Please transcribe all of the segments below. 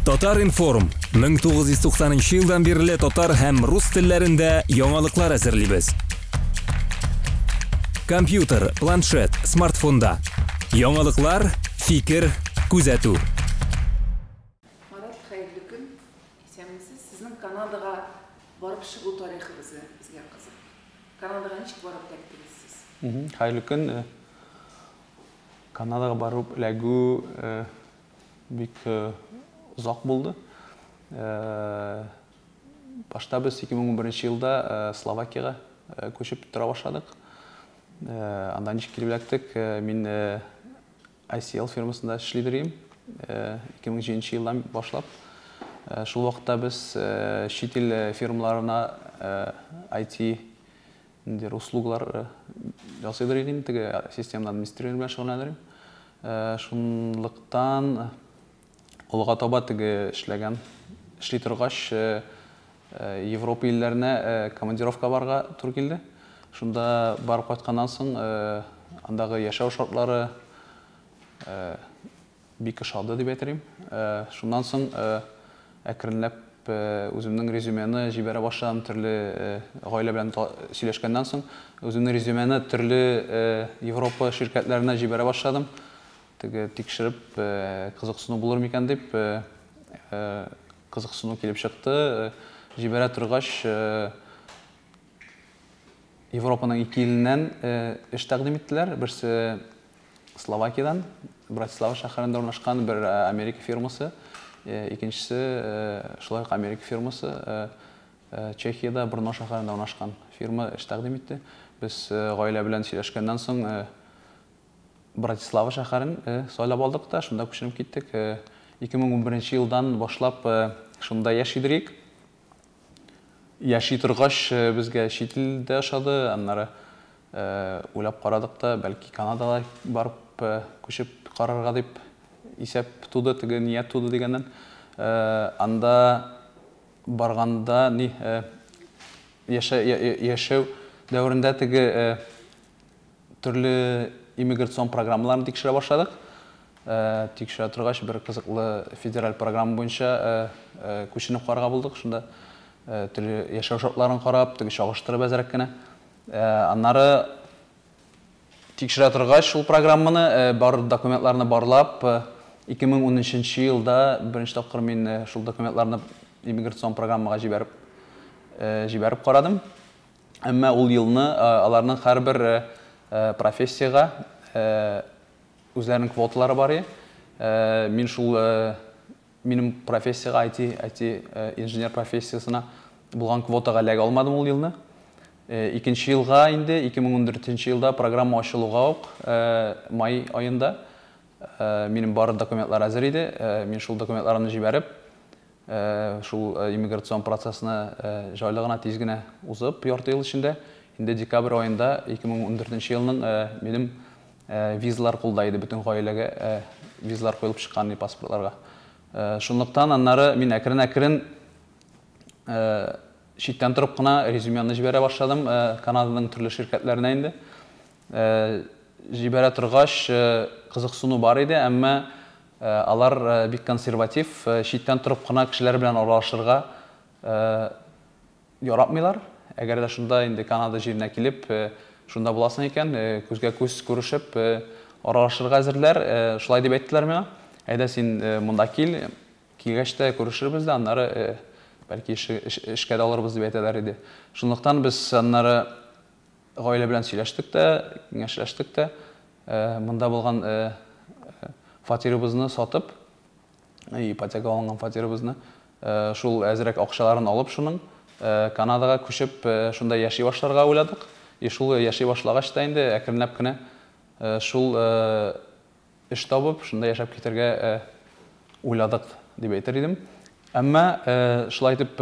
Татар Информ 1990 жылдан бері татар һәм рус телләрендә яңалыклар әзерлибез. Компьютер, планшет, смартфонда. Яңалыклар, фикер, күзәтү. Марат, хәерле көн. Исәнмесез? Сезнең Канадаға барып чыгу тарихыбызы безгә кызык. Канадаға ничек барып тәктегез сез? Хәерле көн. Канадаға барып эләгү бик ұзақ болды. Башта біз 2011 жылда Словакияға көшіп тұра башладық. Анда ничек килеп эләктек, мин ICL фирмасында эшлидер 2007 жылдан башлап. Шул вакытта біз шет ел фирмаларына IT услуглар жасыйдыр идем, теге система администрирование белән шөгыльләнәм. Шунлыктан олыга таба теге эшли торгач Европа илләренә командировка барга туры килде. Шунда барып кайтканнан соң андагы яшәү шартлары бик ошады дип әйтәм. Шуннан соң әкренләп үземнең резюмені җибәрә башладым, төрле гаилә белән сөйләшкәннән соң үземнең резюмені төрле Европа şirketләренә җибәрә башладым. Теге тикшереп кызыксыну булыр микән дип кызыксыну килеп чыкты. Җибәрә торгач Европаның 2 иленнән эш тәкъдим иттеләр. Берсе Словакиядан, Братислава шәһәрендә урнашкан бер Америка фирмасы, икенчесе шулай ук Америка фирмасы Чехиядә Брно шәһәрендә урнашкан фирма эш тәкъдим итте. Без гаилә белән сөйләшкәннән соң Братислава шәһәрен сайлап алдык та, шунда күченеп киттек. 2011 елдан башлап шунда яшидек. Яши торгач безгә чит илдә ошады, аннары уйлап карадык та, бәлки Канадага барып күчеп карарга дип исәп туды, теге ният туды дигәннән. Анда барганда яшәү дәврендә теге төрле иммиграцион программаларын тикшерә башладык. Тикшерә торгач бер кызыклы федераль программа буенча күченеп карарга булдык. Шунда төрле яшәү шартларын карап, теге чагыштырып әзрәк кенә. Аннары тикшерә торгач шул программаны бар документларны барлап 2013 елда беренче тапкыр мин шул документларны иммиграцион программага җибәреп карадым. Әмма ул елны аларның һәрбер профессияга үзләренең квоталары бар иде. Мин шул минем профессияга IT инженер профессиясына булган квотага эләгә алмадым ул елны. Икенче елга инде 2014 елда программа ачылуга ук май айында минем бар документлар әзер иде. Мин шул документларны җибәреп шул иммиграцион процессына җайлы гына тиз генә узып ярты ел эчендә инде декабрь айында 2014 елның минем визалар кулда иде, бөтен гаиләгә визалар куелып чыккан паспортларга. Шунлыктан аннары мин әкрен читтән торып кына резюмемны җибәрә башладым Канаданың төрле şirketләренә инде. Җибәрә торгач кызыксыну бар иде, әмма алар бик консерватив, читтән торып кына кешеләр белән аралашырга яратмыйлар. Әгәр дә шунда инде Канада җиренә килеп, шунда буласың икән, күзгә күз күрешеп, аралашырга әзерләр, шулай дип әйттеләр миңа. Әйдә син монда килгәч тә күрешербез дә, аннары бәлки эшкә дә алырбыз дип әйтәләр иде. Шунлыктан без аннары гаилә белән сөйләштек тә, киңәшләштек тә, монда булган фатирыбызны сатып, ипотека алынган фатирыбызны, шул әзрәк акчаларын алып шуның Канадаға күчеп шунда яши башларга уйладык. Шул яши башлагач та инде әкренләп кенә шул эш табып, шунда яшәп китәргә уйладык дип әйтер идем. Әмма шулай итеп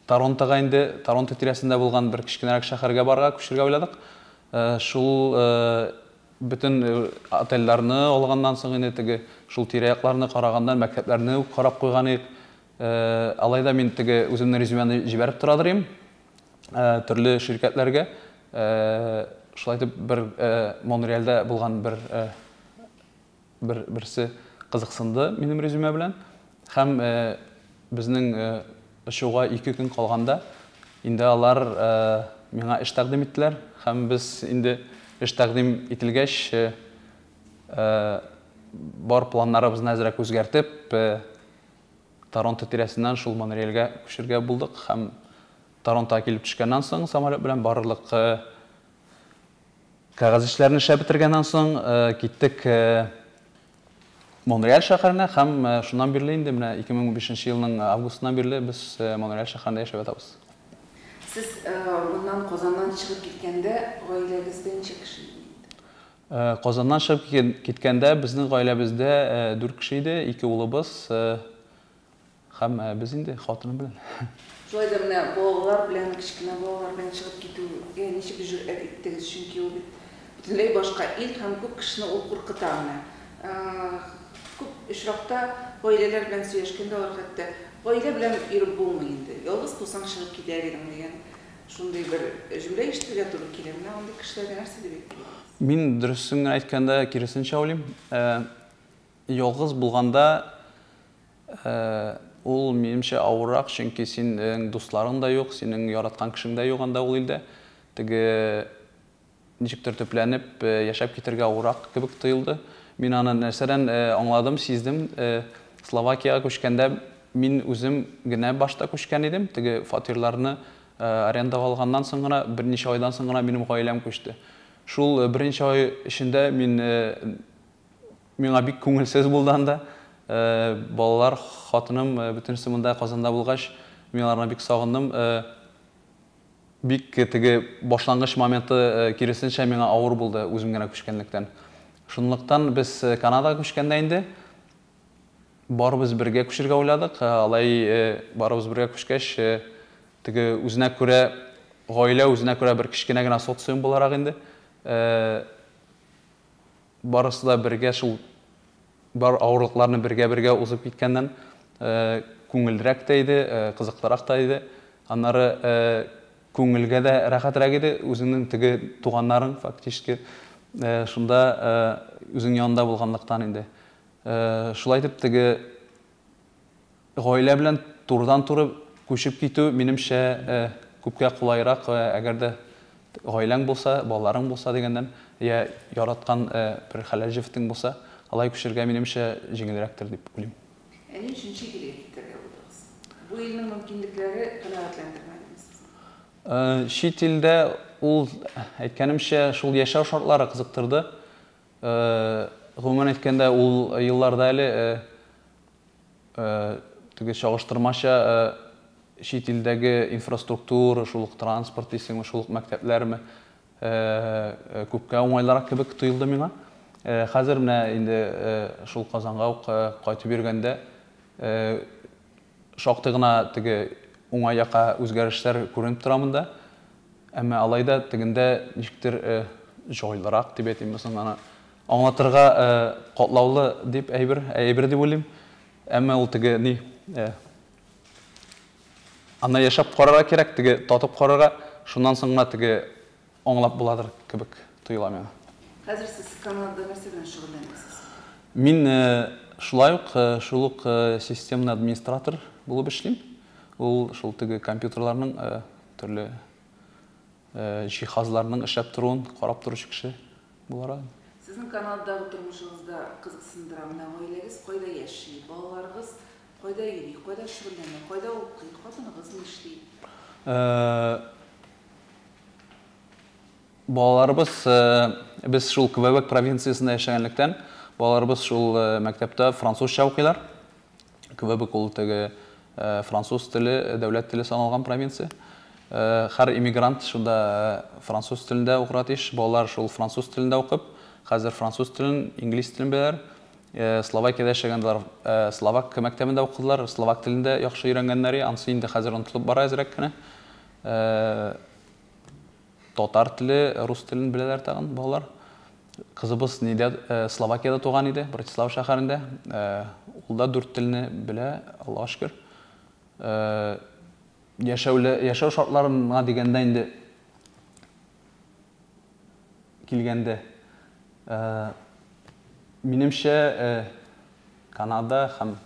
Торонтога инде, Торонто тирәсендә булган бер кичкенәрәк шәһәргә барырга күчәргә уйладык. Шул бөтен отельләрне алганнан соң инде теге шул тирә-якларны карагандан мәктәпләрне карап куйган идек. Алайда мин теге үземнең резюмемны җибәреп торадыр төрле şirketләргә. Шулай итеп бер Монреальдә булган берсе кызыксынды минем резюме белән. Һәм безнең ошуга 2 көн калганда инде алар миңа эш тәкъдим иттеләр. Һәм без инде эш тәкъдим ителгәч бар планнарыбызны әзрәк үзгәртеп, Торонто тирәсеннән шул Монреальгә күчәргә булдык. Һәм Торонтога килеп төшкәннән соң самолет белән барлык кәгазь эшләрне эшләп бетергәннән соң киттек Монреаль шәһәренә. Һәм шуннан бирле инде менә 2015 елның августыннан бирле без Монреаль шәһәрендә яшәп ятабыз. Сез моннан Казаннан чыгып киткәндә гаиләгездә ничә кеше иде? Казаннан чыгып киткәндә безнең гаиләбездә 4 кеше иде, 2 улыбыз һәм без инде хатыным белән. Шулай да менә балалар белән, кичкенә балалар белән чыгып китүгә ничек җөрьәт иттегез? Чөнки ул бөтенләй башка ил һәм күп кешене ул куркыта менә. Күп очракта гаиләләр белән сөйләшкәндә алар хәтта гаилә белән йөреп булмый инде. Ялгыз булсаң чыгып китәр идең дигән шундый бер җөмлә ишетергә туры килә. Менә андый кешеләргә нәрсә дип әйтергә? Мин дөресен әйткәндә киресенчә уйлыйм. Ялгыз булганда ул минемчә авыррак, чөнки синең дусларың да юк, синең яраткан кешең дә юк анда ул илдә. Теге ничектер төпләнеп яшәп китергә авыррак кебек тоелды. Мин аны нәрсәдән аңладым, сиздем. Словакиягә күчкәндә мин үзем генә башта күчкән идем. Теге фатирларны арендага алганнан соң гына, берничә айдан соң гына минем гаиләм күчте. Шул беренче ай эчендә миңа бик күңелсез булды анда. Балалар, хатыным бөтенесе монда Казанда булгач, мин аларны бик сагындым. Бик теге башлангыч моменты киресенчә миңа авыр булды үзем генә күчкәнлектән. Шунлыктан без Канадага күчкәндә инде барыбыз бергә күчәргә уйладык. Алай барыбыз бергә күчкәч, теге үзенә күрә гаилә, үзенә күрә бер кичкенә генә социум буларак инде. Барысы да бергә шул бар авырлыкларны бергә узып киткәннән күңелрәк тә иде, кызыклырак та иде. Аннары күңелгә дә рәхәтрәк иде, үзеңнең теге туганнарың фактически шунда үзең янында булганлыктан инде. Шулай итеп теге гаилә белән турыдан-туры күчеп китү минемчә күпкә кулайрак, әгәр дә гаиләң булса, балаларың булса дигәндән, я яраткан бер хәләҗевтең булса, алай күчәргә минемчә җиңелрәктер дип уйлыйм. Ни өчен чигелә китәргә булдыгыз? Бу илнең мөмкинлекләре канәгатьләндермәдеме сезне? Чит илдә ул әйткәнемчә шул яшәү шартлары кызыктырды. Гомумән әйткәндә ул елларда әле теге чагыштырмача чит илдәге инфраструктура, шул транспорт дисеңме, шул мәктәпләрме күпкә уңайлырак кебек тоелды миңа. Хәзер менә инде шул Казанга ук кайтып йөргәндә шактый гына теге уңай якка үзгәрешләр күренеп тора монда. Әмма алай да тегендә ничектер җайлырак дип әйтим, аны аңлатырга катлаулы дип әйбер дип уйлыйм. Әмма ул теге ни аны яшәп карарга кирәк, теге татып карарга, шуннан соң гына теге аңлап буладыр кебек тоела миңа. Хәзер сез Канадада нәрсә белән шөгыльләнәсез? Мин шулай ук шул ук системный администратор булып эшлим. Ул шул теге компьютерларның төрле җиһазларның эшләп торуын карап торучы кеше булара. Сезнең Канададагы тормышыгызда кызыксындыра менә гаиләгез кайда яши, балаларыгыз кайда йөри, кайда шөгыльләнә, кайда укый, хатыныгыз ни эшли? Балаларыбыз, без шул Квебек провинциясендә яшәгәнлектән, балаларыбыз шул мәктәптә французча укыйлар. Квебек ул теге француз теле, дәүләт теле саналган провинция. Һәр иммигрант шунда француз телендә укырга тиеш. Балалар шул француз телендә укып, хәзер француз телен, инглиз телен беләләр. Словакиядә яшәгәннәр, словак мәктәбендә укыдылар, словак телендә яхшы өйрәнгәннәр, анысы инде хәзер онытылып бара әзрәк кенә. Татар теле, рус телен беләләр тагын балалар. Кызыбыз нидә Словакиядә туган иде, Братислава шәһәрендә. Ул да 4 телне белә, Аллаһка шөкер. Яшәү шартларына дигәндә инде килгәндә минемчә Канада һәм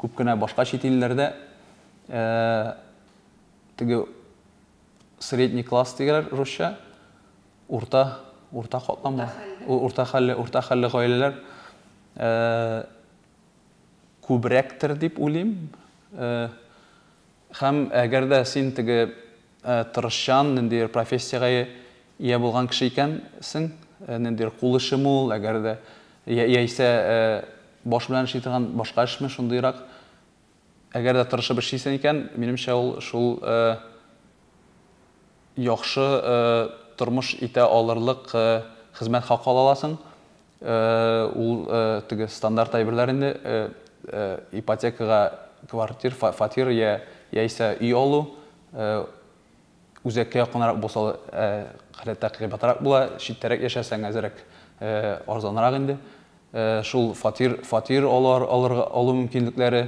күп кенә башка чит илләрдә теге средний класс дигәләр русча, урта катламы, урта хәлле гаиләләр күбрәктер дип уйлыйм. Һәм әгәр дә син теге тырышчан, ниндидер профессиягә ия булган кеше икәнсең, ниндидер кул эше мул, әгәр дә яисә баш белән эшли торган башка эшме шундыйрак, әгәр дә тырышып эшлисең икән, минемчә ул шул яхшы тормыш итә алырлык хезмәт хакы ала аласың. Ул теге стандарт әйберләр инде, ипотекага фатир яисә үй алу, үзәккә якынрак булса гадәттә кыйбатрак була, читтәрәк яшәсәң әзрәк арзанрак инде. Шул фатир алу мөмкинлекләре,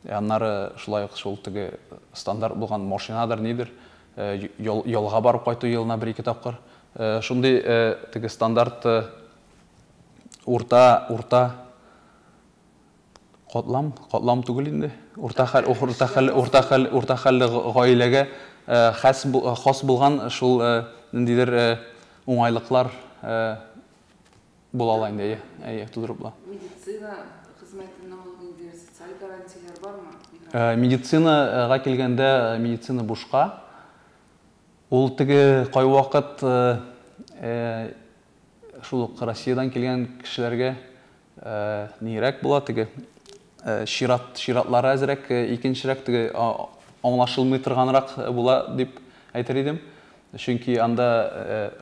аннары шулай ук шул теге стандарт булган машинадыр нидер, ялга барып кайту елына 1-2 тапкыр. Шундый теге стандарт урта катлам түгел инде. Урта хәлле гаиләгә хас булган шул ниндидер уңайлыклар була ала инде, тудырып була. Медицина хезмәтенә алган социаль гарантиялар бармы? Медицинага килгәндә, медицина бушка. Ул теге кай вакыт шул Россиядан килгән кешеләргә нирәк була, теге ширатлары әзрәк, икенчерәк теге аңлашылмый торганрак була дип әйтер идем. Чөнки анда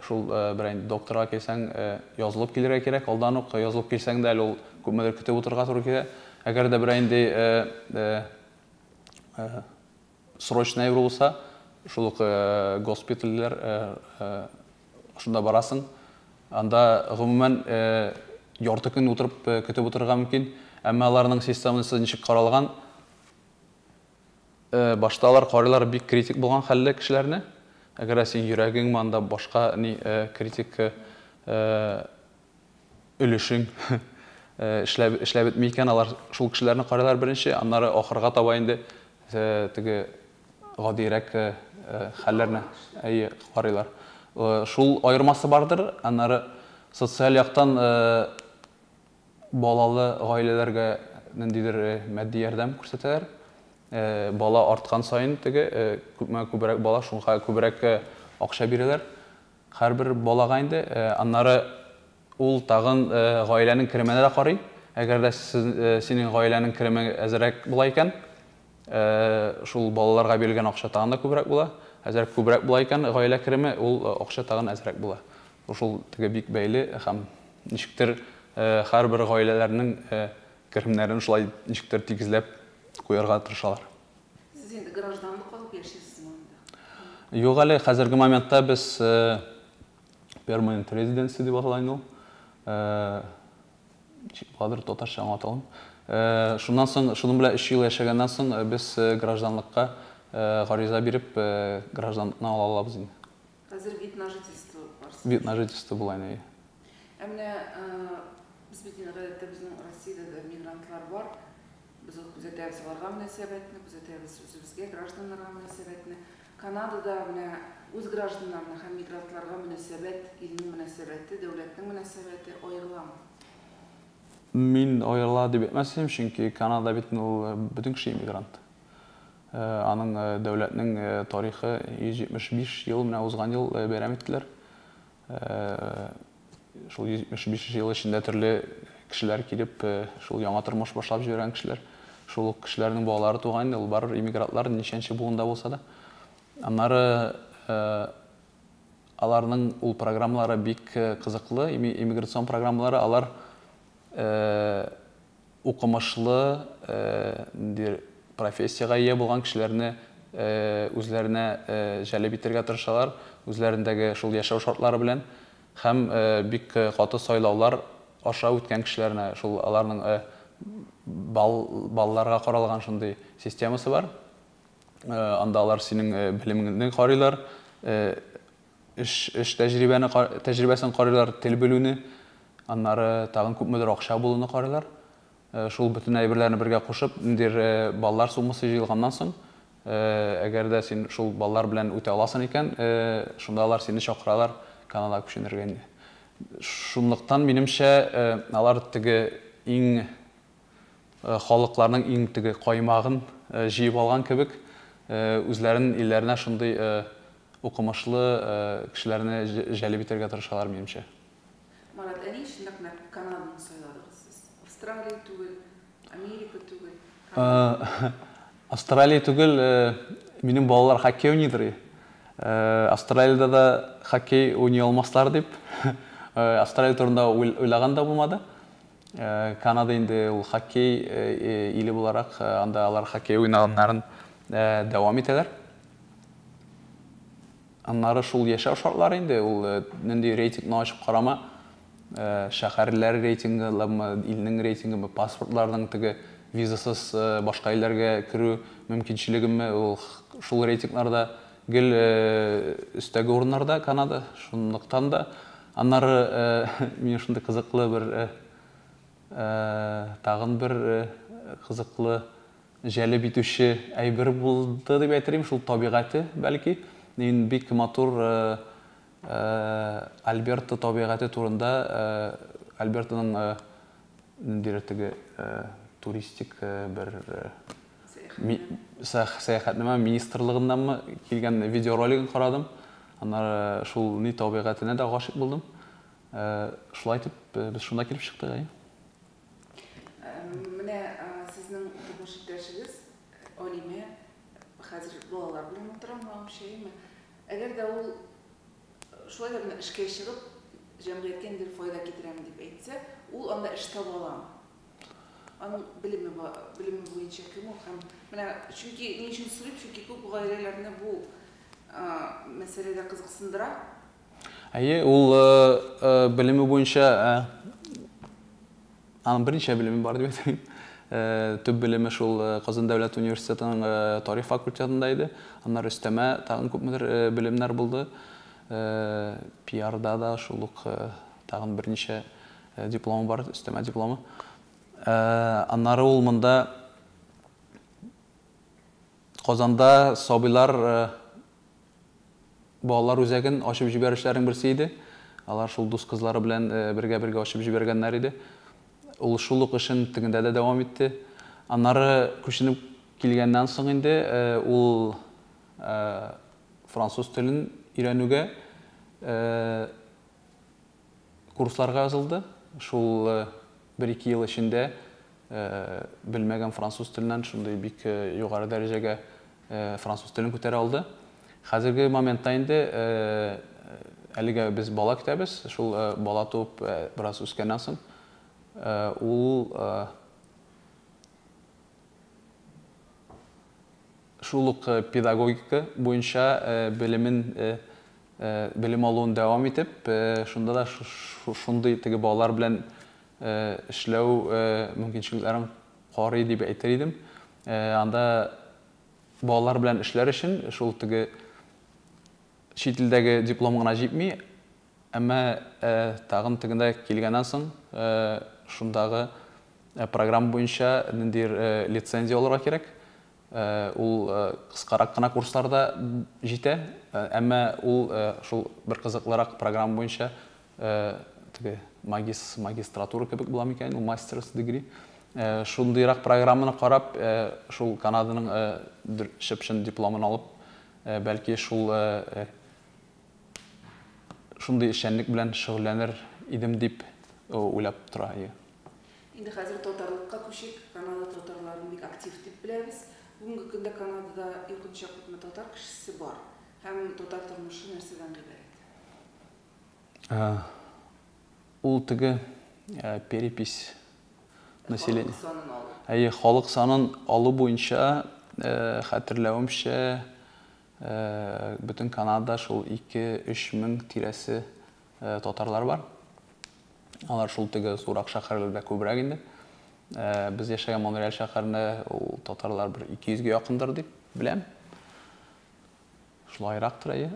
шул бер докторга килсәң, язылып килергә кирәк, алдан ук язылып килсәң дә әле ул күпмедер көтеп утырырга туры килә. Әгәр дә бер срочный булса, шул госпитальләр шунда барасың. Анда гомумән ярты көн утырып көтеп утырырга мөмкин. Әмма аларның системасы ничек каралган? Башта алар карыйлар бик критик булган хәлле кешеләрне. Әгәр син йөрәгең манда башка критик өлешең эшләп бетми икән, алар шул кешеләрне карыйлар беренче, аннары ахырга таба инде теге гадирәк хәлләрне карыйлар. Шул айырмасы бардыр. Аннары социаль яктан балалы гаиләләргә ниндидер матди ярдәм күрсәтәләр. Бала арткан сайын теге күбрәк бала шунга күбрәк акча бирәләр. Һәрбер балага инде. Аннары ул тагын гаиләнең кеременә дә карый. Әгәр дә синең гаиләнең кереме әзрәк була икән, шул балаларга бирелгән акча тагын да күбрәк була. Әзрәк күбрәк була икән, гаилә кереме, ул акча тагын әзрәк була. Шул теге бик бәйле һәм ничектер һәрбер гаиләләрнең керемнәрен шулай ничектер тигезләп куярга тырышалар. Сез инде гражданлык алып яшисезме анда? Юк әле, хәзерге моментта без permanent residency дип аталган ул. Чикладыр татарча аңлаталым. Шуннан соң, шуның белән 3 ел яшәгәннән соң без гражданлыкка гариза биреп гражданлыкны ала алабыз инде. Хәзер вид на жительство барсыз. Вид на жительство була инде. Менә без бит гадәттә безнең Россиядә дә мигрантлар бар. Без күзәтәбез аларга мөнәсәбәтне, күзәтәбез үзебезгә гражданнарга мөнәсәбәтне. Канадада менә үз гражданнарына һәм мигрантларга мөнәсәбәт, илнең мөнәсәбәте, дәүләтнең мөнәсәбәте аерыламы? Мин аерыла дип әйтмәсем, чөнки Канада бит ул бөтен кеше иммигрант. Аның дәүләтнең тарихы 175 ел менә узган ел бәйрәм иттеләр. Шул 175 ел эчендә төрле кешеләр килеп, шул яңа тормыш башлап җибәргән кешеләр, шул кешеләрнең балалары туган, ул бар иммигрантлар ничәнче буында булса да. Аннары аларның ул программалары бик кызыклы, иммиграцион программалары, алар укымышлы, профессияга ия булган кешеләрне үзләренә җәлеп итәргә тырышалар, үзләрендәге шул яшәү шартлары белән, һәм бик каты сайлаулар аша үткән кешеләрне, шул аларның балларга каралган шундый системасы бар. Анда алар синең белемеңне карыйлар, эш тәҗрибәсен карыйлар, тел белүне, аннары тагын күпмедер акча булуны карыйлар. шул бүтін әйберләрне бергә кушып, ниндир баллар суммасы җыелганнан соң, әгәр дә син шул баллар белән үтә аласың икән, шунда алар сине чакыралар Канадага күченергә инде. Шунлыктан минемчә, алар теге иң халыкларның иң теге каймагын җыеп алган кебек, үзләрен илләренә шундый укымышлы кешеләрне җәлеп итәргә тырышалар минемчә. Марат, әни шундый Канаданы сайладыгыз сез? Австралия түгел, Америка түгел. Австралия түгел, минем балалар хоккей уйныйдыр. Австралиядә да хоккей уйный алмаслар дип, Австралия турында уйлаган да булмады. Канада инде ул хоккей иле буларак, анда алар хоккей уйнаганнарын дәвам итәләр. Аннары шул яшәү шартлары инде, ул нинди рейтингны ачып карама, шәһәрләр рейтингы, илнең рейтингы, паспортларның теге визасыз башка илләргә керү мөмкинчелегеме, ул шул рейтингларда гел өстәге урыннарда Канада, шунлыктан да аннары мин шундый кызыклы бер тагын бер кызыклы җәлеп итүче әйбер булды дип әйтәм, шул табигате, бәлки. Мин бик матур Альберта табигаты турында, Альбертаның ниндирәтеге туристик бер сәяхәтнамә министрлыгыннанмы килгән видеоролигын карадым. Аннары шул ни табигатына да гашык булдым. Шулай итеп, без шунда килеп чыктык. Менә сезнең тормыш иптәшегез Алиме хәзер балалар белән утырамы, шәйме? Әгәр дә ул шулай да эшкә чыгып, җәмгыятькә нидер файда китерәм дип әйтсә, ул анда эш таба аламы? Аның белеме буенча кем ул һәм менә чөнки ни өчен сорыйм, чөнки күп гаиләләрне бу мәсьәләдә кызыксындыра. Әйе, ул белеме буенча аның берничә белеме бар дип әйтәм. Төп белеме шул Казан дәүләт университетының тарих факультетында иде. Аннары өстәмә тагын күпмедер белемнәр булды. PR-да да шул ук тагын берничә дипломы бар, өстәмә дипломы. Аннары ул монда Казанда сабыйлар балалар үзәген ачып җибәрүчеләрнең берсе иде. Алар шул дус кызлары белән бергә ачып җибәргәннәр иде. Ул шул ук эшен тегендә дә дәвам итте. Аннары күченеп килгәннән соң инде ул француз телен өйрәнүгә курсларга язылды. Шул 1-2 ел эчендә белмәгән француз теленнән шундый бик югары дәрәҗәгә француз телен күтәрә алды. Хәзерге моментта инде әлегә без бала көтәбез. Шул бала туып бераз үскәннән соң ул шул ук педагогика буенча белем алуын дәвам итеп, шунда да шундый теге балалар белән эшләү мөмкинчелекләрен карый дип әйтер идем. Анда балалар белән эшләр өчен шул теге чит илдәге диплом гына җитми, әмма тагын тегендә килгәннән соң шундагы программа буенча ниндидер лицензия алырга кирәк. Ул кыскарак кына курсларда җитә, әмма ул шул бер кызыклырак программа буенча теге магистратура кебек була микән, ул master's degree. Шундыйрак программаны карап, шул Канаданың шәпшен дипломын алып, бәлки шул шундый эшчәнлек белән шөгыльләнер идем дип уйлап тора. Инде хәзер татарлыкка күчик, Канада татарларын бик актив дип беләбез. Бүгенге көндә Канадада икенче күпме татар кешесе бар. Һәм татар тормышы нәрсәдән гыйбарәт? Ул теге перепись населения. Халык санын алу буенча хәтерләвемчә бөтен Канадада шул 2-3 мең тирәсе татарлар бар. Алар шул теге зурак шәһәрләрдә күбрәк инде. Без яшәгән Монреаль шәһәрендә ул татарлар бер 200-гә якындыр дип беләм. Шулайрактыр.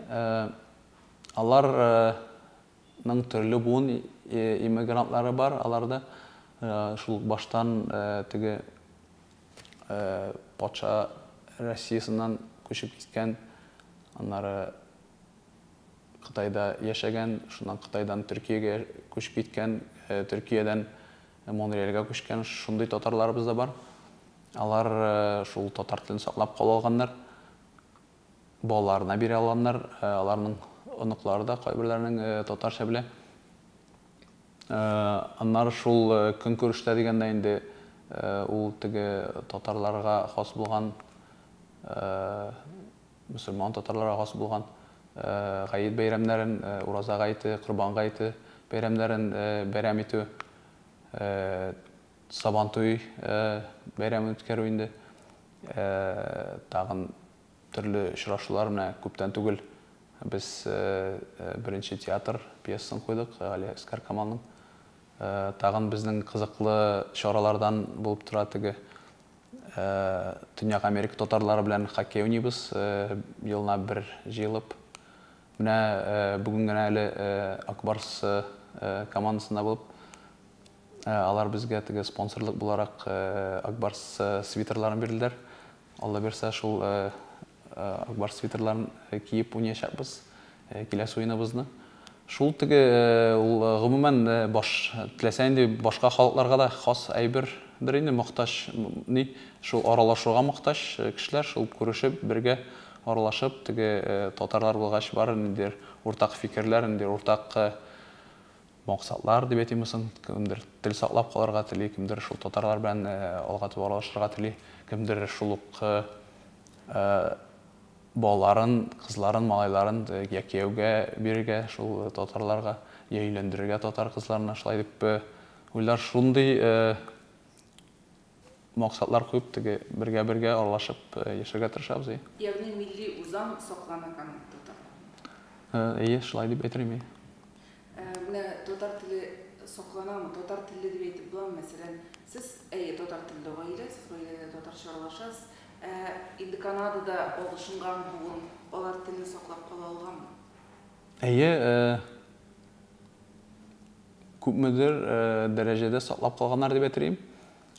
Аларның төрле буын иммигрантлары бар. Аларда Шул баштан теге патша Россиясыннан көчүп киткән, аннары Кытайда яшәгән, шуннан Кытайдан Төркиягә көчүп киткән, Төркиядән Монреальгә күчкән шундый татарларыбыз да бар. Алар шул татар телен саклап кала алганнар. Балаларына бирә алганнар, аларның оныклары да кайберләренең татарча белә. Аннары шул көнкүрештә дигәндә инде ул теге татарларга хас булган, мөселман татарларга хас булган гаит бәйрәмнәрен, ураза гайте, корбан гайте бәйрәмнәрен бәйрәм итү, Сабантуй бәйрәмен үткәрү инде. Тагын төрле очрашулар менә күптән түгел без беренче театр пьесын куйдык, Али Әскәр Камалның. Тагын безнең кызыклы чаралардан булып тора теге Төньяк Америка татарлары белән хоккей уйныйбыз, елына бер җыелып. Менә бүген генә әле Акбарс командасында булып, алар безгә теге спонсорлык буларак Акбарс свитерларын бирделәр. Алла берсә шул Акбарс свитерларын киеп уйнаячакбыз, киләсе уеныбызны. Шул теге ул гомумән баш теләсә инде башка халыкларга да хас әйбердер инде, мохтаҗ ни, шул аралашуга мохтаҗ кешеләр, шул күрешеп, бергә аралашып, теге татарлар булгач бар инде уртак фикерләр, инде уртак максатлар дип әйтимсең, кемдер тел саклап калырга тели, кемдер шул татарлар белән алга таба аралашырга тели, кемдер шул ук балаларын, кызларын, малайларын кияүгә бирергә, шул татарларга өйләндерергә татар кызларына, шулай дип уйлар, шундый максатлар куеп, теге бергә аралашып яшәргә тырышабыз. Ягъни милли үзаң саклана икән татар. Шулай дип әйтергә. Менә татар теле сакланамы, татар теле дип әйтеп буламы? Мәсәлән, сез татар телле гаилә, сез гаиләдә татарча аралашасыз. Инде Канадада алышынган буын, алар телне саклап кала алганмы? Күпмедер дәрәҗәдә саклап калганнар дип әйтергә.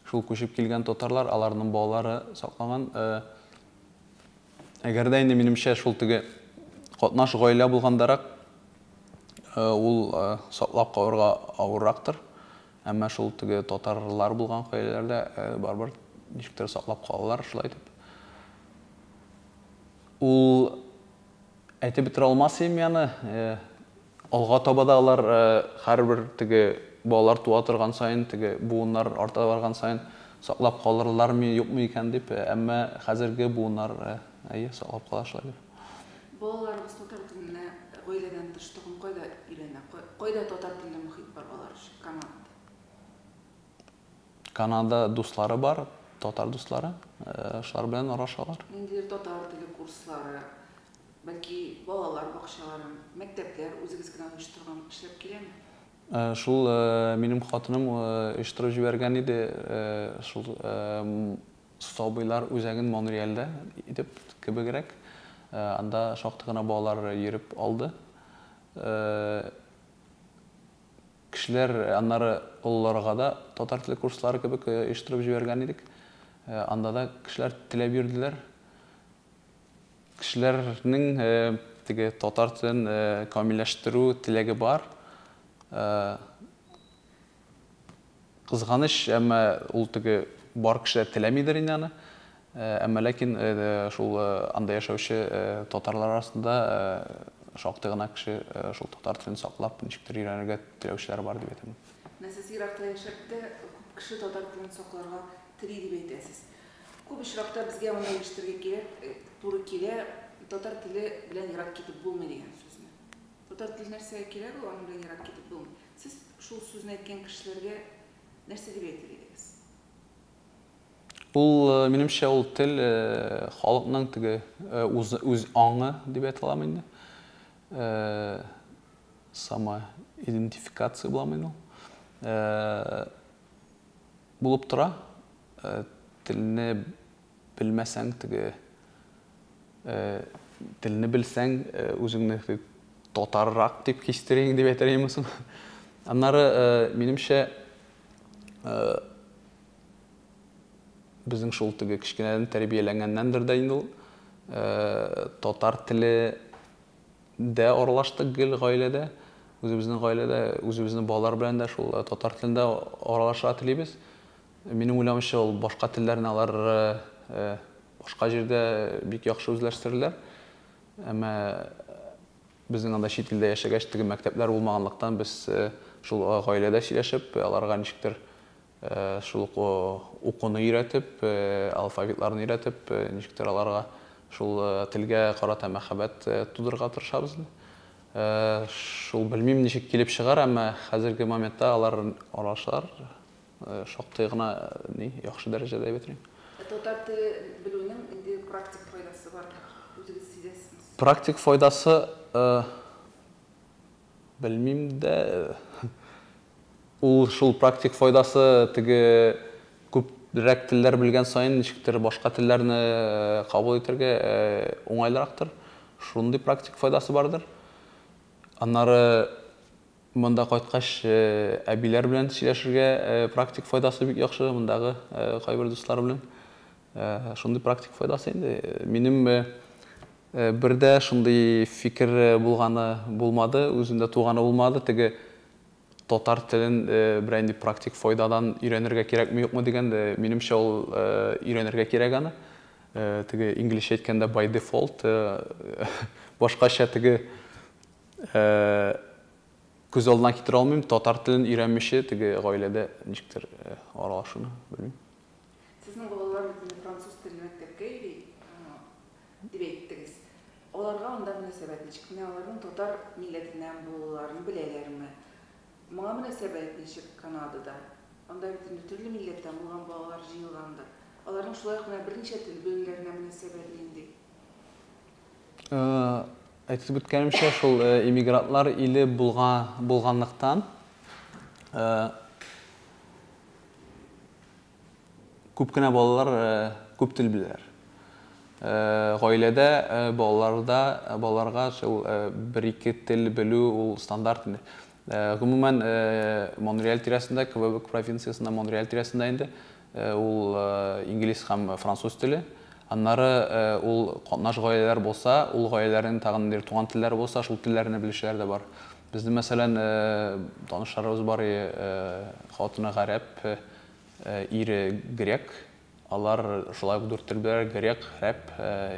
Шул күчеп килгән татарлар, аларның балалары саклаган. Әгәр дә инде минемчә шул теге катнаш гаилә булгандарак, ул саклап калырга авыррактыр. Әмма шул теге татарлар булган гаиләләрдә барбыр ничектер саклап калалар, шулай дип. Ул әйтеп бетерә алмас идем яны. Алга таба да алар һәрбер теге балалар туа торган сайын, теге буыннар арта барган сайын саклап калырлармы, юкмы икән дип, әмма хәзерге буыннар саклап кала шулай дип. Балаларыбыз татар теленә гаиләдән тыш тагын кайда өйрәнә? Кайда татар телле мөхит бар балалар өчен Канадада? Канадада дуслары бар, татар дуслары, шулар белән аралашалар. Инде татар теле курслары, бәлки балалар бакчалары, мәктәпләр үзегез генә оештырган эшләп киләме? Шул минем хатыным оештырып җибәргән иде, шул сабыйлар үзәген Монреальдә итеп кебегрәк. Анда шактый гына балалар йөреп алды. Кешеләр аннары олларга да татар теле курслары кебек оештырып җибәргән идек. Анда да кешеләр теләп йөрделәр. Кешеләрнең теге татар телен камилләштерү теләге бар. Кызганыч, әмма ул теге бар кешеләр теләмидер инде аны. Әмма ләкин шул анда яшәүче татарлар арасында шактый гына кеше шул татар телен саклап, ничектер өйрәнергә теләүчеләр бар дип әйтәм. Сез Иракта яшәп тә күп кеше татар телен сакларга тели дип әйтәсез. Күп очракта безгә моны ишетергә кирәк, туры килә, татар теле белән Ирак китеп булмый дигән сүзне. Татар теле нәрсәгә кирәк, ул белән Ирак китеп булмый. Сез шул сүзне әйткән кешеләргә нәрсә дип әйтер идегез? Ул минемчә ул тел халыкның теге үз аңы дип әйтәләм инде. Самоидентификация буламы инде. Булып тора. Телне белмәсәң, теге телне белсәң, үзеңне татаррак дип кистерәң дип әйтергә мөмкин. Аннары минемчә Біздің шул теге кішкенеден тәрбиеленгәннәндер дә инде ул. Татар теле дә аралаштык гел гаиләдә. Үзебезнең гаиләдә, үзебезнең балалар белән дә шул татар телендә аралашырга телибез. Минем уйлавымча, ул башка телләрне алар башка җирдә бик яхшы үзләштерделәр. Әмма безнең анда чит илдә яшәгәч, теге мәктәпләр булмаганлыктан без шул гаиләдә сөйләшеп, аларга ничектер шул укуны өйрәтеп, алфавитларны өйрәтеп, ничектер аларга шул телгә карата мәхәббәт тудырга тырышабыз. Шул белмим ничек килеп чыгар, әмма хәзерге моментта алар аралашалар. Шактый гына яхшы дәрәҗәдә әйтәм. Татар теле белүнең инде практик файдасы бар. Үзегез сизәсезме? Практик файдасы белмим дә. Ул шул практик файдасы теге күпрәк телләр белгән саен ничектер башка телләрне кабул итәргә уңайлырактыр. Шундый практик файдасы бардыр. Аннары монда кайткач әбиләр белән сөйләшергә практик файдасы бик яхшы, мондагы кайбер дуслар белән. Шундый практик файдасы инде. Минем бердә шундый фикер булмады, үзендә туганы булмады. Теге татар телен берәнди практик файдадан өйрәнергә кирәкме юкмы дигәндә, минемчә ул өйрәнергә кирәк аны. Теге инглишчә әйткәндә by default, башкача теге күз алдына китерә алмыйм, татар телен өйрәнмичә теге гаиләдә ничектер аралашуны белмим. Сезнең балалар француз телен мәктәпкә йөри, дип әйттегез. Аларга анда мөнәсәбәт ничек? Аларның татар милләтеннән булуларын беләләрме? Моңа мөнәсәбәт ничек Канадада? Анда бит төрле милләттән булган балалар җыелгандыр. Аларның шулай гына берничә тел белүләренә мөнәсәбәт нинди? Әйтеп үткәнемчә, шул иммигрантлар иле булганлыктан күп кенә балалар күп тел беләләр. Гаиләдә балаларга шул 1-2 тел белү ул стандарт инде. Гомумән Монреаль тирәсендә, Квебек провинциясында Монреаль тирәсендә инде ул инглиз һәм француз теле. Аннары ул катнаш гаиләләр булса, ул гаиләләрнең тагын туган телләре булса, шул телләрне белүчеләр дә бар. Безнең мәсәлән танышларыбыз бар, хатыны гарәп, ире грек. Алар шулай ук 4 тел беләләр: грек, араб,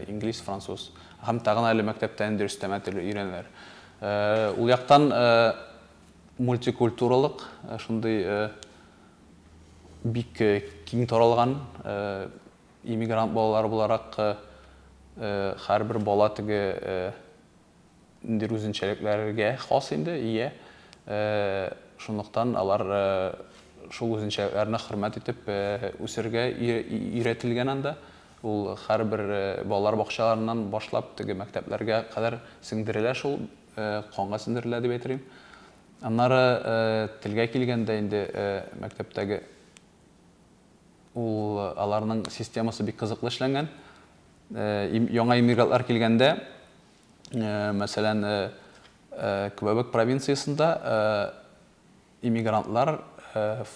инглиз, француз. Һәм тагын әле мәктәптән өстәмә тел өйрәнәләр. Ул яктан мультикультуралык, шундый бик киң таралган иммигрант балалар буларак һәрбер бала теге индир үзенчәлекләргә хас инде, ия. Шундыктан алар шул үзенчәлекләрне хөрмәт итеп үсәргә өйрәтелгән анда. Ул һәрбер балалар бакчаларыннан башлап теге мәктәпләргә кадәр сеңдерелә, шул канга сеңдерелә дип әйтәм. Аннары телгә килгәндә инде мәктәптәге ул аларның системасы бик кызыклы эшләнгән. Яңа иммигрантлар килгәндә, мәсәлән, Квебек провинциясында иммигрантлар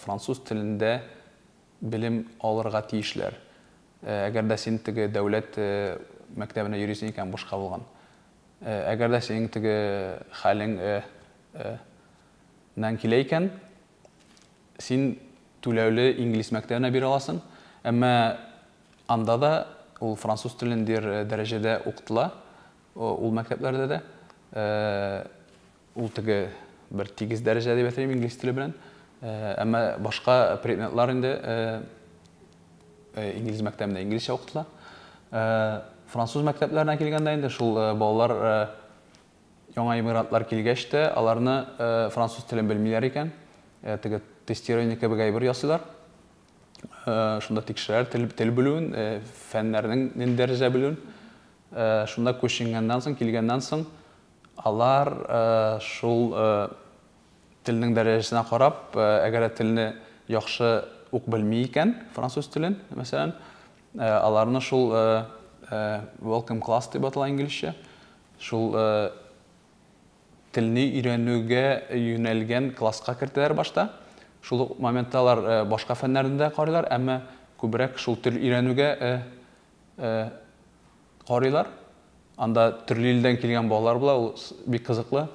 француз телендә белем алырга тиешләр. Әгәр дә син теге дәүләт мәктәбенә йөрисең икән, бушка булган. Әгәр дә син теге хәлең нән килә икән, син түләүле инглиз мәктәбенә бирә аласың. Әмма анда да ул француз телен дәрәҗәдә укытыла, ул мәктәпләрдә дә. Ул теге бер тигез дәрәҗә дип әйтәм инглиз теле белән. Әмма башка предметлар инде инглиз мәктәбендә инглизчә укытыла. Француз мәктәпләренә килгәндә инде шул балалар яңа иммигрантлар килгәч тә аларны француз телен белмиләр икән. Теге тестирование кебек әйбер ясыйлар. Шунда тикшерәләр тел белүен, фәннәрнең дәрәҗә белүен. Шунда күченгәннән соң, килгәннән соң алар шул телнең дәрәҗәсенә карап, әгәр телне яхшы ук белми икән, француз телен, мәсәлән, аларны шул welcome class дип атала инглизчә. Шул телне өйрәнүгә юнәлгән класска кертәләр башта. шул моментта алар башка фәннәрне дә карыйлар, әмма күбрәк шул тел өйрәнүгә карыйлар. Анда төрле илдән килгән балалар була, ул бик кызыклы.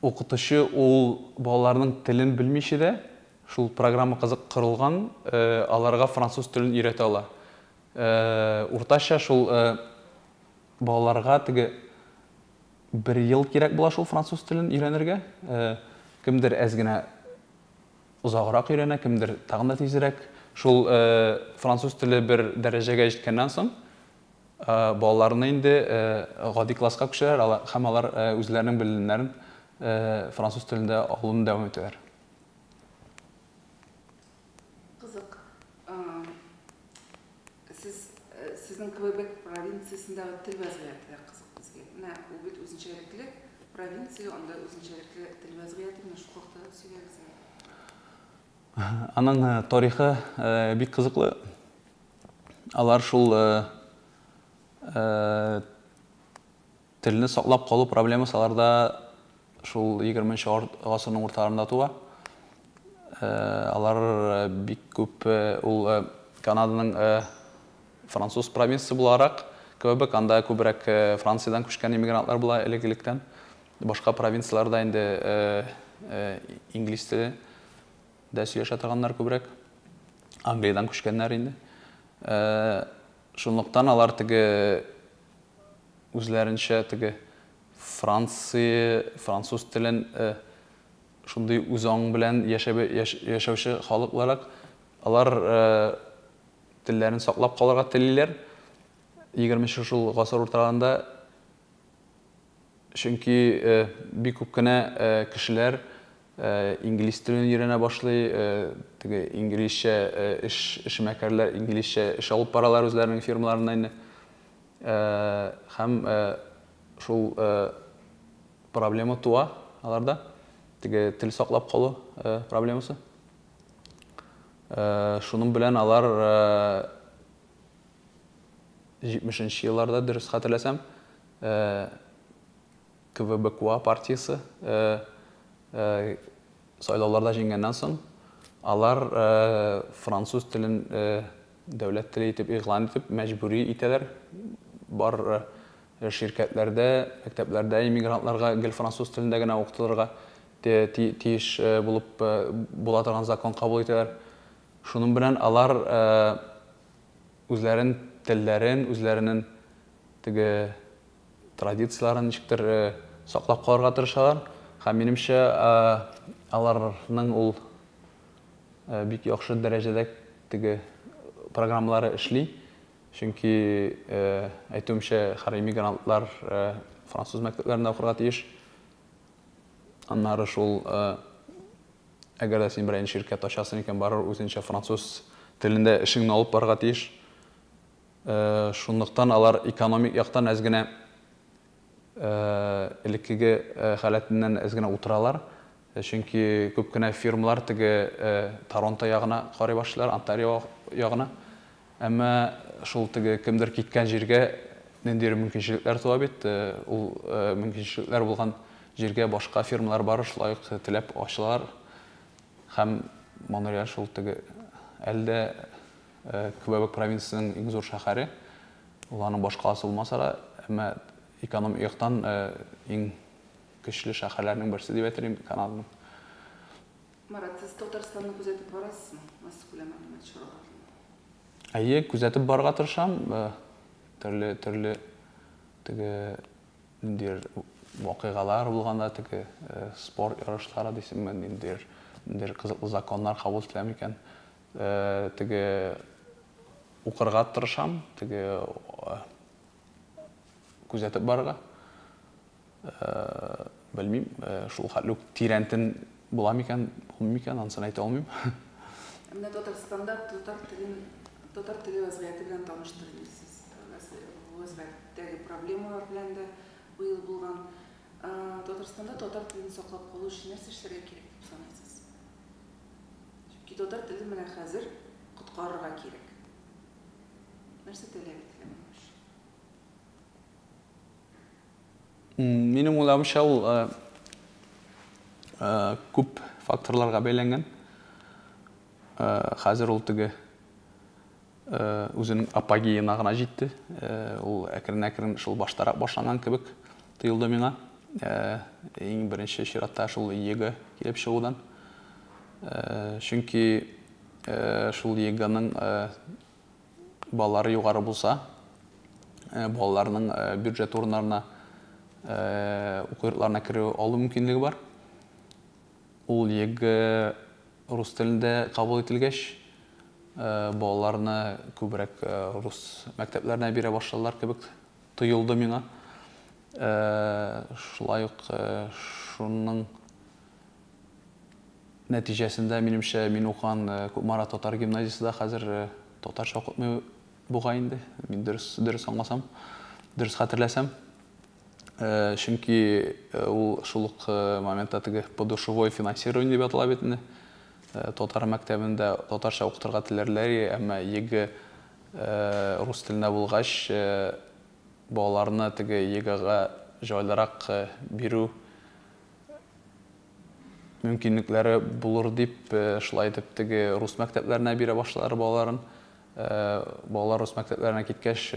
Укытучы ул балаларның телен белмичә дә, шул программа кызык корылган, аларга француз телен өйрәтә ала. Уртача шул балаларга теге 1 ел кирәк була шул француз телен өйрәнергә. Кемдер әз генә узаграк өйрәнә, кемдер тагын да тизрәк. Шул француз теле бер дәрәҗәгә җиткәннән соң балаларны инде гади класска күчерәләр, һәм алар үзләренең белемнәрен француз телендә алуны дәвам итәләр. Кызык. Сезнең Квебек провинциясендәге тел вәзгыяте кызык безгә. Менә ул бит үзенчәлекле провинция, анда үзенчәлекле тел вәзгыяте, менә шул хакта сөйләгез. Аның тарихы бик кызыклы. Алар шул телне саклап калу проблемасы аларда шул 20-нче гасырның урталарында туа. Алар бик күп ул Канаданың француз провинциясе буларак, Квебек анда күбрәк Франциядән күчкән иммигрантлар була элек-электән. Башка провинцияларда инде инглиз теле дә сөйләшә торганнар күбрәк. Англиядән күчкәннәр инде. Шунлыктан алар теге үзләренчә теге француз телен шундый үзаң белән яшәүче халыклар, алар телләрен саклап калырга телиләр. 20-нче шул гасыр урталарында, чөнки бик күп кенә кешеләр инглиз телен өйрәнә башлый, теге инглизчә эшмәкәрләр инглизчә эш алып баралар үзләренең фирмаларында инде. Һәм шул проблема туа аларда, теге тел саклап калу проблемасы. Шуның белән алар 70-нче елларда, дөрес хәтерләсәм, КВБКУА партиясе сайлауларда җиңгәннән соң, алар француз телен дәүләт теле итеп игълан итеп мәҗбүри итәләр. Бар şirketlerde, мәктәпләрдә иммигрантларга гел француз телендә генә укытылырга тиеш булып була торган закон кабул итәләр. Шуның белән алар үзләрен телләрен, үзләренең теге традицияларын ничектер саклап калырга тырышалар. Һәм минемчә аларның ул бик яхшы дәрәҗәдә теге программалары эшли. Чөнки әйтүемчә, һәр иммигрантлар француз мәктәпләрендә укырга тиеш. Аннары шул әгәр дә син берәр şirket ачасың икән, барыр үзенчә француз телендә эшеңне алып барырга тиеш. Шунлыктан алар экономик яктан әз генә элеккеге халәтеннән әз генә утыралар. Чөнки күп кенә фирмалар теге Торонто ягына карый башлар, Онтарио ягына. Әмма шул теге кемдер киткән җиргә ниндидер мөмкинчелекләр туа бит. Ул мөмкинчелекләр булган җиргә башка фирмалар барыр, шулай ук теләп ачылар. Һәм Монреаль шул теге әлдә Квебек провинциясенең иң зур шәһәре. Ул аның башкасы булмаса да, әмма экономик яктан иң көчле шәһәрләрнең берсе дип әйтәм Канаданың. Марат, сез Татарстанны күзәтеп барасызмы? Мәсьәлә мәгълүмат чаралары. Әйе, күзәтеп барырга тырышам. Төрле теге ниндидер вакыйгалар булганда, теге спорт ярышлары дисем, ниндидер кызыклы законнар кабул ителә микән? Теге укырга тырышам, теге күзәтеп барырга. Белмим, шул хәтле тирәнтен була микән, булмый микән, анысын әйтә алмыйм. Менә Татарстанда татар теле вәзгыяте белән таныштырыгыз. Вәзгыятьтәге проблемалар белән дә быел булган. Татарстанда татар телен саклап калу өчен нәрсә эшләргә кирәк дип саныйсыз? Чөнки татар теле менә хәзер коткарырга кирәк. Нәрсә таләп ителә? Минем уйлавымча, ул күп факторларга бәйләнгән. Хәзер ул теге үзенең апогеена гына җитте. Ул әкрен-әкрен шул баштарак башланган кебек тоелды миңа. Иң беренче чиратта шул ЕГЭ килеп чыгудан. Чөнки шул ЕГЭның баллары югары булса, балаларның бюджет урыннарына уку йортларына кире алу мөмкинлеге бар. Ул ЕГЭ рус телендә кабул ителгәч, балаларны күбрәк рус мәктәпләренә бирә башладылар кебек тоелды миңа. Шулай ук шуның нәтиҗәсендә минемчә мин укыган Күпмара татар гимназиясендә хәзер татарча укытмый бугай инде. Мин дөрес аңласам, дөрес хәтерләсәм. Чөнки ул шул ук моментта теге подушевое финансирование дип атала бит инде. Татар мәктәбендә татарча укытырга теләрләр, әмма ЕГЭ рус телендә булгач, балаларны теге ЕГЭгә җайлырак бирү мөмкинлекләре булыр дип, шулай итеп теге рус мәктәпләренә бирә башлар балаларын. Балалар рус мәктәпләренә киткәч,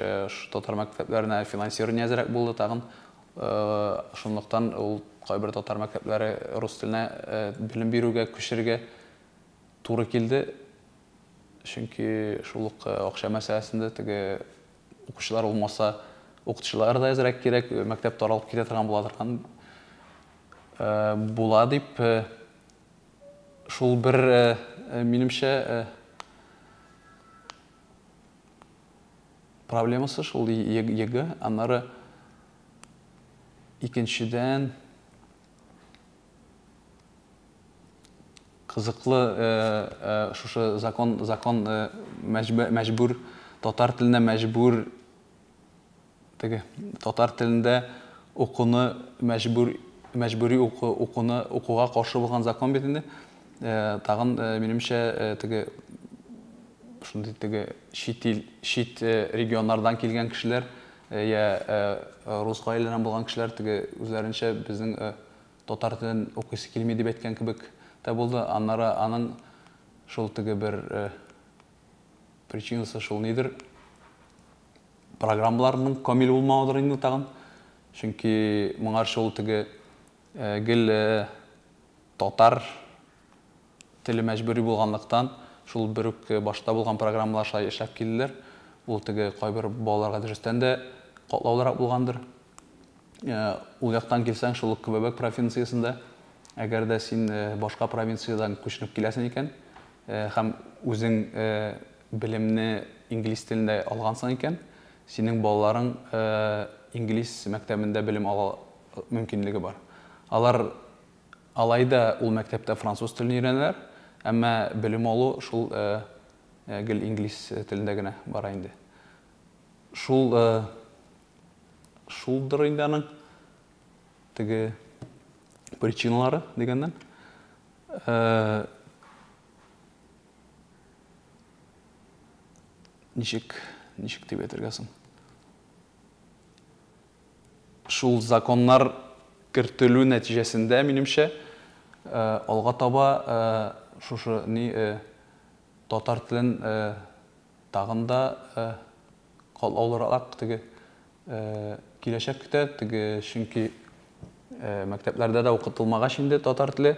татар мәктәпләренә финансирование әзрәк булды тагын. Шунлыктан ул кайбер татар мәктәпләре рус теленә белем бирүгә күчергә туры килде. Чөнки шул ук акча мәсьәләсендә теге укучылар булмаса, укытучылар да әзрәк кирәк, мәктәп таралып китә торган була торган була дип, шул бер минемчә проблемасы шул ЕГЭ. Аннары икенчедән кызыклы шушы закон мәҗбүр, татар теленә мәҗбүр, теге татар телендә укуны мәҗбүри укуны укуга каршы булган закон бит инде. Тагын минемчә теге шундый теге чит регионнардан килгән кешеләр, я рус гаиләдән булган кешеләр теге үзләренчә безнең татар телен укыйсы килми дип әйткән кебек тә булды. Аннары аның шул теге бер причинасы шул нидер? Программаларның камил булмауыдыр инде тагын. Чөнки моңар шул теге гел татар теле мәҗбүри булганлыктан шул бер үк башта булган программалар эшләп килделәр. Ул теге кайбер балаларга дөрестән дә катлаулырак булгандыр. Ул яктан килсәң, шул Кебек провинциясендә, әгәр дә син башка провинциядан күченеп киләсең икән, һәм үзең белемне инглиз телендә алгансың икән, синең балаларың инглиз мәктәбендә белем ала мөмкинлеге бар. Алар алайда ул мәктәптә француз телен өйрәнәләр, әмма белем алу шул гел инглиз телендә генә бара инде. Шулдыр инде аның теге причиналары дигәндән. Ничек дип әйтергә соң? Шул законнар кертелү нәтиҗәсендә минемчә алга таба шушы татар телен тагын да катлаулырак теге киләчәк көтә, теге чөнки мәктәпләрдә дә укытылмагач инде татар теле,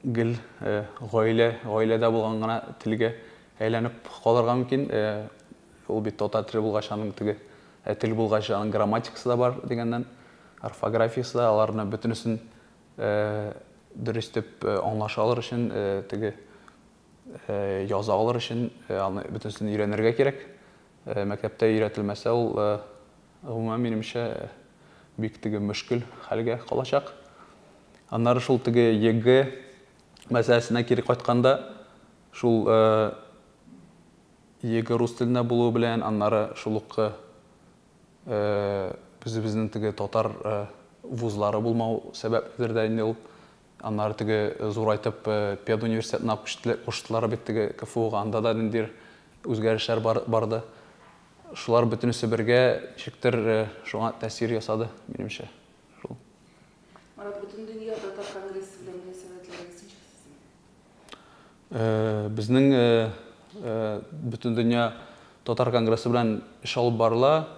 гел гаиләдә булган гына телгә әйләнеп калырга мөмкин. Ул бит татар теле булгач, аның теге тел булгач, аның грамматикасы да бар дигәндән, орфографиясы да, аларны бөтенесен дөрес итеп аңлаша алыр өчен, теге яза алыр өчен аны бөтенесен өйрәнергә кирәк. Мәктәптә өйрәтелмәсә, ул гомумән минемчә бик теге мөшкел хәлгә калачак. Аннары шул теге ЕГЭ мәсьәләсенә кире кайтканда, шул ЕГЭ рус телендә булуы белән, аннары шул ук безнең теге татар вузлары булмау сәбәпледер дә инде ул. Аннары теге зурайтып педуниверситетына куштылар бит теге КФУга, анда да ниндидер үзгәрешләр барды. Шулар бөтенесе бергә ничектер шуңа тәэсир ясады минемчә. Марат, бөтен дөнья татар конгрессы Біздің бүтін дүния Татар конгрессы белән эш алып барыла.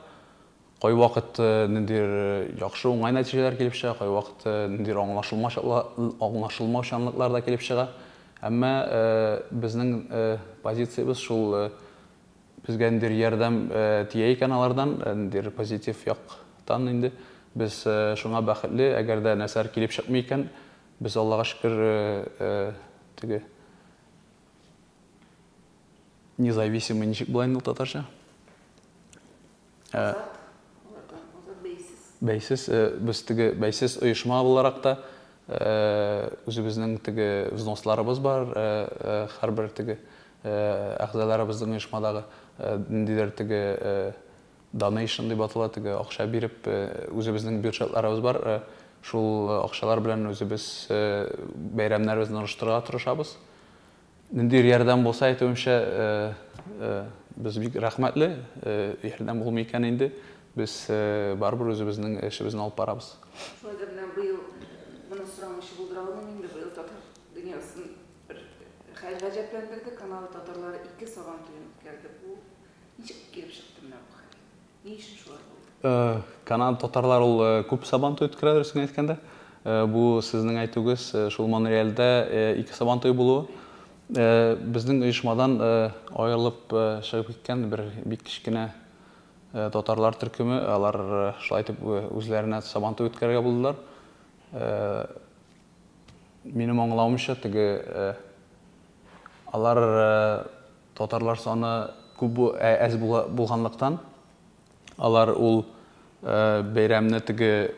Кай вакыт ниндидер яхшы уңай нәтиҗәләр килеп чыга, кай вакыт ниндидер аңлашылмаучанлыклар да килеп чыга. Әмма безнең позициябыз шул безгә ниндидер ярдәм тия икән алардан, ниндидер позитив яктан инде. Без шуңа бәхетле, әгәр дә нәрсәләр килеп чыкмый икән, без Аллага шөкер теге независимый ничек булай инде татарча? Бәйсез, без теге бәйсез оешма буларак та үзебезнең теге взносларыбыз бар, һәрбер теге әгъзаларыбызның оешмадагы ниндидер теге donation дип атала, теге акча биреп үзебезнең бюджетларыбыз бар. Шул акчалар белән үзебез бәйрәмнәребезне оештырырга тырышабыз. Ниндидер ярдәм булса, әйтүемчә, без бик рәхмәтле, ярдәм булмый икән инде. Biz baribir o'zimizning ishimizni olib boramiz. Shunday bilan bu yil buni so'ramoqchi bo'ldiravdim, endi bu yil Tatar dunyosini bir g'ajablantirdi. Kanal tatarlari 2 sabon to'yin o'tkazdi. Bu nechik kelib chiqdi mana bu xayl? Ne uchun shular bo'ldi? Kanal tatarlar ул күп сабан той үткәрәләр син әйткәндә. Бу сезнең әйтүгез шул Монреальдә 2 сабан той булуы. Безнең оешмадан аерылып чыгып киткән бер бик кичкенә Татарлар төркеме, алар шулай итеп үзләренә сабан той үткәрергә булдылар. Минем аңлавымча, теге алар татарлар саны күп әз булганлыктан, алар ул бәйрәмне теге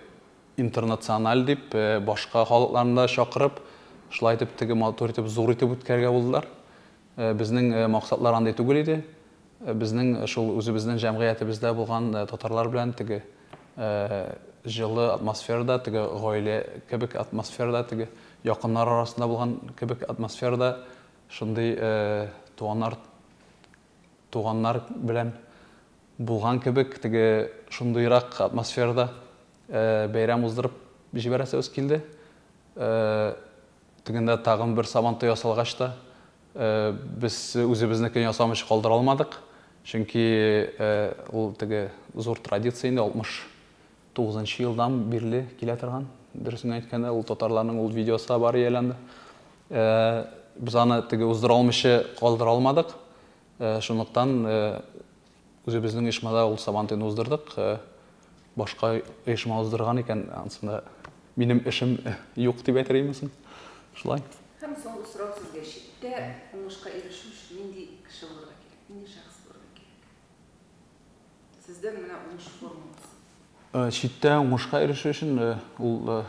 интернациональ дип, башка халыкларны да чакырып, шулай итеп теге матур итеп, зур итеп үткәрергә булдылар. Безнең максатлар андай түгел иде. Безнең шул үзебезнең җәмгыятебездә булган татарлар белән теге җылы атмосферада, теге гаилә кебек атмосферада, теге якыннар арасында булган кебек атмосферада шундый туганнар белән булган кебек теге шундыйрак атмосферада бәйрәм уздырып җибәрәсебез килде. Тегендә тагын бер сабан той ясалгач та без үзебезнекен ясамыйча калдыра алмадык. Чөнки ул теге зур традиция инде 69 елдан бирле килә торган. Дөресен әйткәндә, ул татарларның ул видеосы бар ияләнде. Без аны теге уздыра алмыйча калдыра алмадык. Шундыктан үзебезнең оешмада ул сабан тойны уздырдык. Башка оешма уздырган икән, ансында минем эшем юк дип әйтергәмсең. Шулай. Һәм соңгы сорау сезгә: читтә уңышка ирешү өчен нинди кеше булырга кирәк? Нинди шәхес булырга кирәк? Сездән менә уңыш формуласы. Читтә уңышка ирешү өчен ул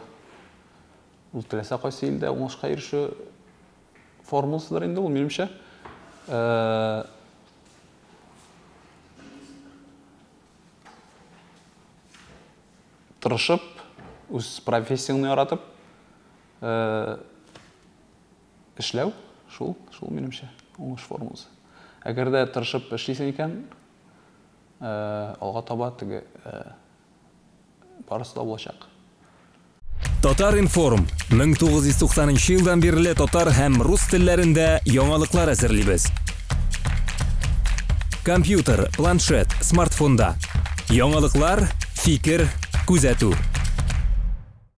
теләсә кайсы илдә уңышка ирешү формуласыдыр инде ул минемчә. Тырышып, үз профессияңны яратып, эшләү, шул минемчә уңыш формуласы. Әгәр дә тырышып эшлисең икән, алга таба теге барысы да булачак. Татар Информ 1990 елдан бирле татар һәм рус телләрендә яңалыклар әзерлибез. Компьютер, планшет, смартфонда. Яңалыклар, фикер, күзәтү.